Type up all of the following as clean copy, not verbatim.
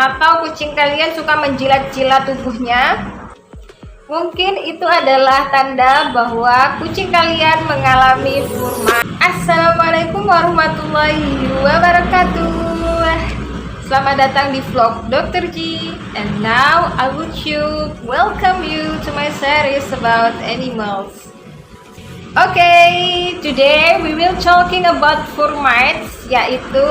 atau kucing kalian suka menjilat-jilat tubuhnya? Mungkin itu adalah tanda bahwa kucing kalian mengalami fur mite. Assalamualaikum warahmatullahi wabarakatuh. Selamat datang di vlog Dr. G. And now I would welcome you to my series about animals. Okay, today we will talking about fur mites, yaitu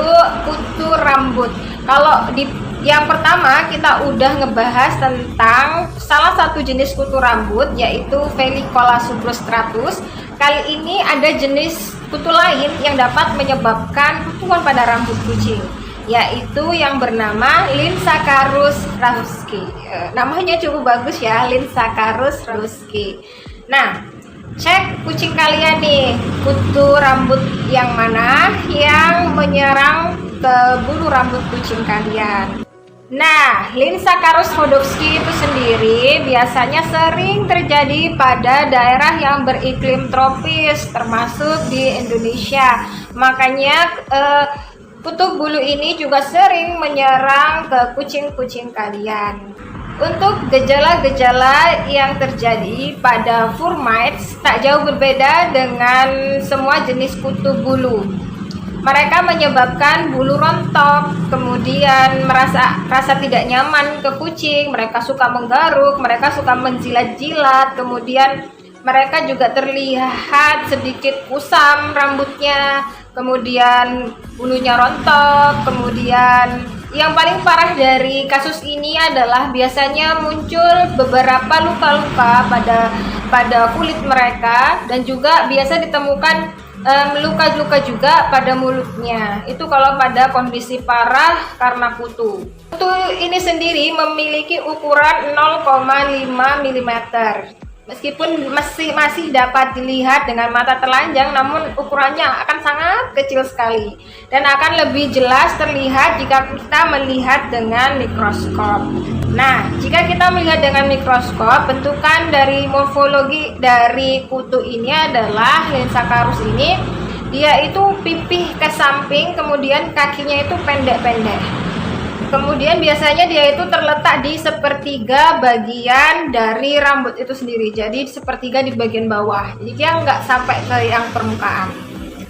kutu rambut. Kalau di yang pertama kita udah ngebahas tentang salah satu jenis kutu rambut, yaitu Felicola subrostratus. Kali ini ada jenis kutu lain yang dapat menyebabkan kutuan pada rambut kucing, yaitu yang bernama Linsacharus rahuski. Namanya cukup bagus ya, Linsacharus rahuski. Nah, cek kucing kalian nih, kutu rambut yang mana yang menyerang ke bulu rambut kucing kalian. Nah, Linsacharus rahuski itu sendiri biasanya sering terjadi pada daerah yang beriklim tropis, termasuk di Indonesia. Makanya kutu bulu ini juga sering menyerang ke kucing-kucing kalian. Untuk gejala-gejala yang terjadi pada fur mites tak jauh berbeda dengan semua jenis kutu bulu. Mereka menyebabkan bulu rontok, kemudian rasa tidak nyaman ke kucing, mereka suka menggaruk, mereka suka menjilat-jilat, kemudian mereka juga terlihat sedikit kusam rambutnya, kemudian bulunya rontok, kemudian yang paling parah dari kasus ini adalah biasanya muncul beberapa luka-luka pada kulit mereka, dan juga biasa ditemukan luka-luka juga pada mulutnya. Itu kalau pada kondisi parah karena kutu. Kutu ini sendiri memiliki ukuran 0,5 mm. Meskipun masih dapat dilihat dengan mata telanjang, namun ukurannya akan sangat kecil sekali dan akan lebih jelas terlihat jika kita melihat dengan mikroskop. Nah, jika kita melihat dengan mikroskop, bentukan dari morfologi dari kutu ini adalah Linsacharus ini, dia itu pipih ke samping, kemudian kakinya itu pendek-pendek. Kemudian biasanya dia itu terletak di sepertiga bagian dari rambut itu sendiri. Jadi sepertiga di bagian bawah. Jadi dia nggak sampai ke yang permukaan.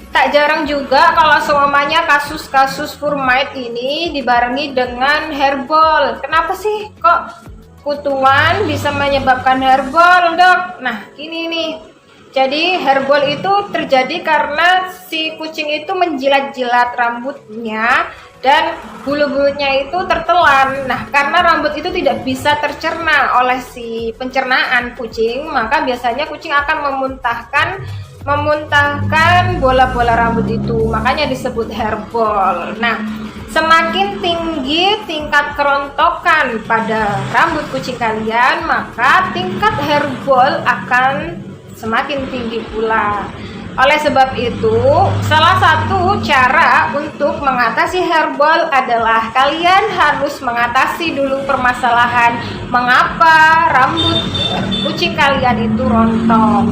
Tak jarang juga kalau semuanya kasus-kasus fur mite ini dibarengi dengan hairball. Kenapa sih kok kutuan bisa menyebabkan hairball, Dok? Nah, ini nih. Jadi hairball itu terjadi karena si kucing itu menjilat-jilat rambutnya dan bulu-bulunya itu tertelan. Nah, karena rambut itu tidak bisa tercerna oleh si pencernaan kucing, maka biasanya kucing akan memuntahkan bola-bola rambut itu. Makanya disebut hairball. Nah, semakin tinggi tingkat kerontokan pada rambut kucing kalian, maka tingkat hairball akan semakin tinggi pula. Oleh sebab itu, salah satu cara untuk mengatasi hairball adalah kalian harus mengatasi dulu permasalahan mengapa rambut kucing kalian itu rontok.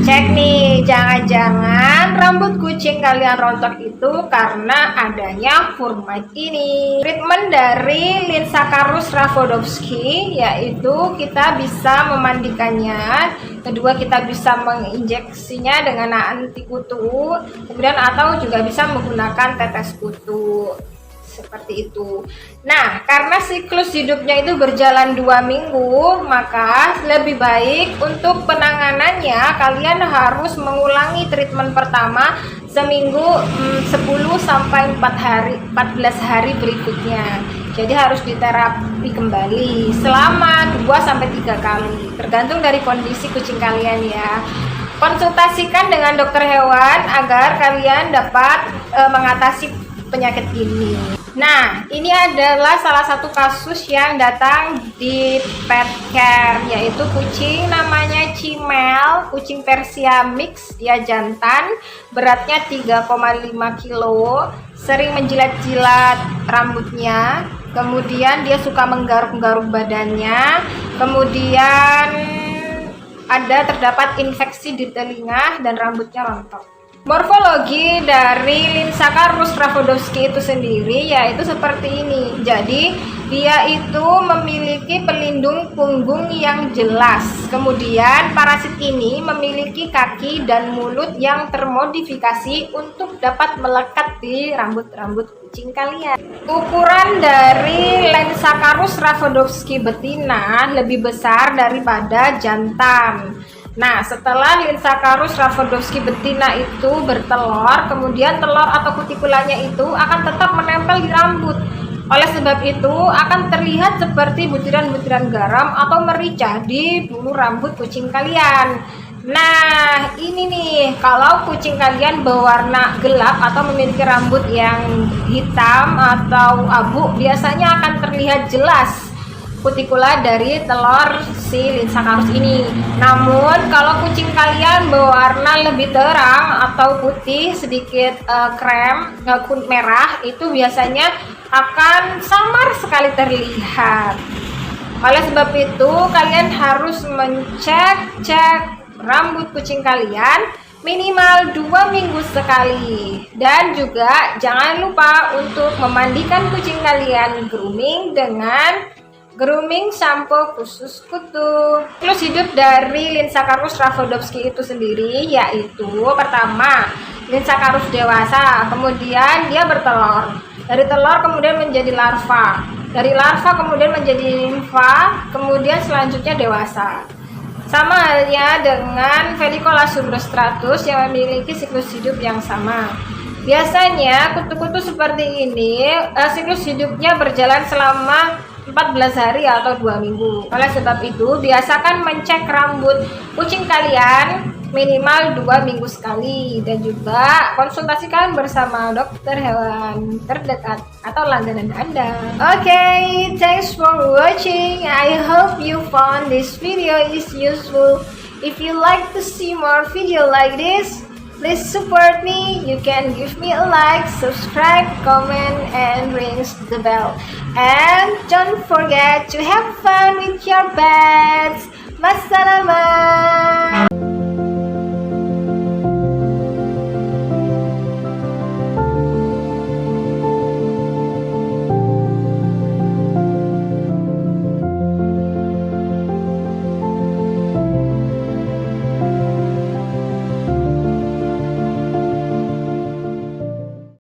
Cek nih, jangan-jangan rambut kucing kalian rontok itu karena adanya fur mite ini. Treatment dari Linsacharus rahuski yaitu kita bisa memandikannya, kedua kita bisa menginjeksinya dengan anti kutu, kemudian atau juga bisa menggunakan tetes kutu. Seperti itu. Nah, karena siklus hidupnya itu berjalan 2 minggu, maka lebih baik untuk penanganannya kalian harus mengulangi treatment pertama seminggu 14 hari berikutnya. Jadi harus diterapi kembali selama 2-3 kali, tergantung dari kondisi kucing kalian ya. Konsultasikan dengan dokter hewan agar kalian dapat mengatasi penyakit ini. Nah, ini adalah salah satu kasus yang datang di pet care, yaitu kucing namanya Cimel, kucing Persia mix, dia jantan, beratnya 3,5 kilo, sering menjilat-jilat rambutnya, kemudian dia suka menggaruk-garuk badannya, kemudian terdapat infeksi di telinga dan rambutnya rontok. Morfologi dari Linsacharus raffodowski itu sendiri yaitu seperti ini. Jadi dia itu memiliki pelindung punggung yang jelas. Kemudian parasit ini memiliki kaki dan mulut yang termodifikasi untuk dapat melekat di rambut-rambut kucing kalian. Ukuran dari Linsacharus raffodowski betina lebih besar daripada jantan. Nah, setelah Linsacharus raffodowski betina itu bertelur, kemudian telur atau kutikulanya itu akan tetap menempel di rambut. Oleh sebab itu, akan terlihat seperti butiran-butiran garam atau merica di bulu rambut kucing kalian. Nah, ini nih, kalau kucing kalian berwarna gelap atau memiliki rambut yang hitam atau abu, biasanya akan terlihat jelas kutikula dari telur si Linsacharus ini. Namun kalau kucing kalian berwarna lebih terang atau putih sedikit krem merah, itu biasanya akan samar sekali terlihat. Oleh sebab itu kalian harus cek rambut kucing kalian minimal 2 minggu sekali. Dan juga jangan lupa untuk memandikan kucing kalian grooming dengan grooming shampoo khusus kutu. Siklus hidup dari Linsacharus raffodowski itu sendiri yaitu pertama Linsacharus dewasa, kemudian dia bertelur. Dari telur kemudian menjadi larva. Dari larva kemudian menjadi nimfa, kemudian selanjutnya dewasa. Sama halnya dengan Felicola subrostratus yang memiliki siklus hidup yang sama. Biasanya kutu-kutu seperti ini siklus hidupnya berjalan selama 14 hari atau 2 minggu. Oleh sebab itu, biasakan mencek rambut kucing kalian minimal 2 minggu sekali, dan juga konsultasikan bersama dokter hewan terdekat atau langganan Anda. Okay, thanks for watching. I hope you found this video is useful. If you like to see more video like this, please support me. You can give me a like, subscribe, comment, and ring the bell. And don't forget to have fun with your pets. Massalamat.